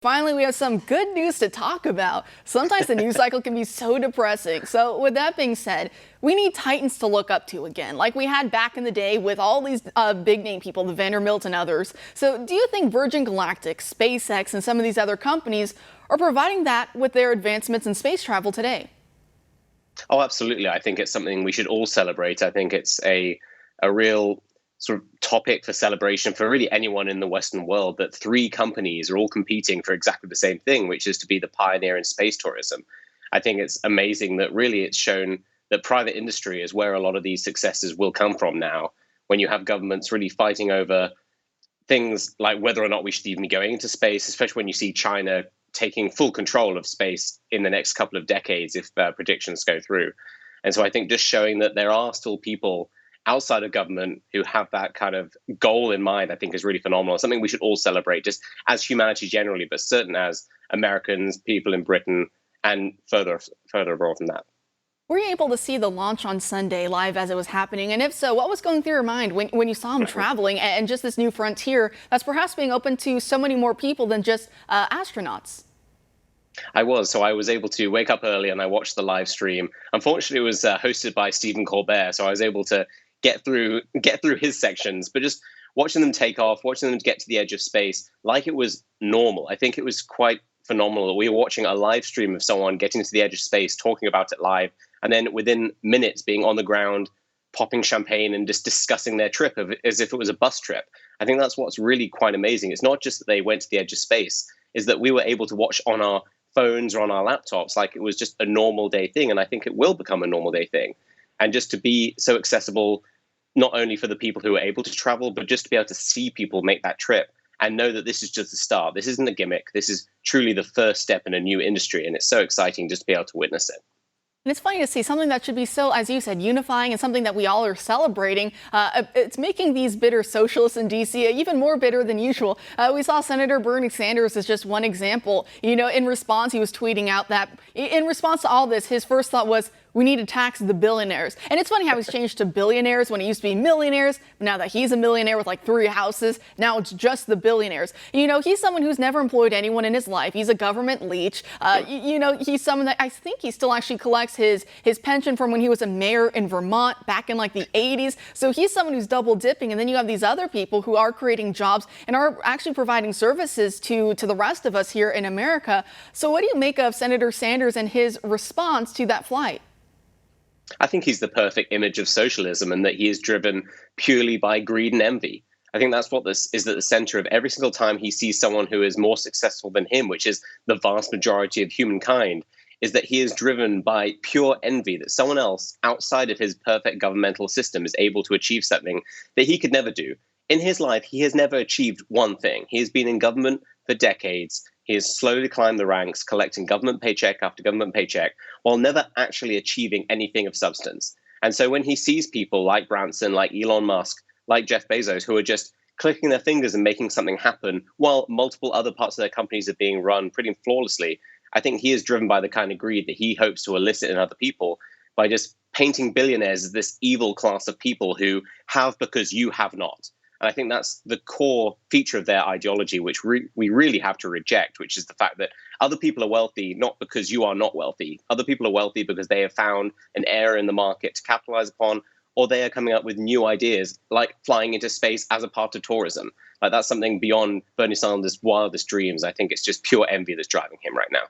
Finally, we have some good news to talk about. Sometimes the news cycle can be so depressing. So with that being said, we need titans to look up to again, like we had back in the day with all these big name people, the Vanderbilt and others. So do you think Virgin Galactic, SpaceX, and some of these other companies are providing that with their advancements in space travel today? Oh, absolutely. I think it's something we should all celebrate. I think it's a real sort of topic for celebration for really anyone in the Western world that three companies are all competing for exactly the same thing, which is to be the pioneer in space tourism. I think it's amazing that really it's shown that private industry is where a lot of these successes will come from now, when you have governments really fighting over things like whether or not we should even be going into space, especially when you see China taking full control of space in the next couple of decades if predictions go through. And so I think just showing that there are still people outside of government who have that kind of goal in mind, I think is really phenomenal. Something we should all celebrate just as humanity generally, but certain as Americans, people in Britain, and further abroad than that. Were you able to see the launch on Sunday live as it was happening? And if so, what was going through your mind when you saw him traveling and just this new frontier that's perhaps being open to so many more people than just astronauts? I was able to wake up early and I watched the live stream. Unfortunately, it was hosted by Stephen Colbert, so I was able to get through his sections. But just watching them take off, watching them get to the edge of space, like it was normal. I think it was quite phenomenal that we were watching a live stream of someone getting to the edge of space, talking about it live, and then within minutes being on the ground, popping champagne and just discussing their trip as if it was a bus trip. I think that's what's really quite amazing. It's not just that they went to the edge of space, is that we were able to watch on our phones or on our laptops like it was just a normal day thing. And I think it will become a normal day thing. And just to be so accessible, not only for the people who are able to travel, but just to be able to see people make that trip and know that this is just the start. This isn't a gimmick. This is truly the first step in a new industry. And it's so exciting just to be able to witness it. And it's funny to see something that should be so, as you said, unifying and something that we all are celebrating. It's making these bitter socialists in D.C. even more bitter than usual. We saw Senator Bernie Sanders as just one example. You know, in response, he was tweeting out that in response to all this, his first thought was, we need to tax the billionaires. And it's funny how he's changed to billionaires when it used to be millionaires. But now that he's a millionaire with like 3 houses, now it's just the billionaires. You know, he's someone who's never employed anyone in his life. He's a government leech. You know, he's someone that I think he still actually collects his pension from when he was a mayor in Vermont back in like the 80s. So he's someone who's double dipping. And then you have these other people who are creating jobs and are actually providing services to the rest of us here in America. So what do you make of Senator Sanders and his response to that flight? I think he's the perfect image of socialism and that he is driven purely by greed and envy. I think that's what this is at the center of every single time he sees someone who is more successful than him, which is the vast majority of humankind, is that he is driven by pure envy that someone else outside of his perfect governmental system is able to achieve something that he could never do. In his life, he has never achieved one thing. He has been in government for decades. He has slowly climbed the ranks, collecting government paycheck after government paycheck, while never actually achieving anything of substance. And so when he sees people like Branson, like Elon Musk, like Jeff Bezos, who are just clicking their fingers and making something happen, while multiple other parts of their companies are being run pretty flawlessly, I think he is driven by the kind of greed that he hopes to elicit in other people by just painting billionaires as this evil class of people who have because you have not. And I think that's the core feature of their ideology, which we really have to reject, which is the fact that other people are wealthy not because you are not wealthy. Other people are wealthy because they have found an area in the market to capitalize upon, or they are coming up with new ideas like flying into space as a part of tourism. Like that's something beyond Bernie Sanders' wildest dreams. I think it's just pure envy that's driving him right now.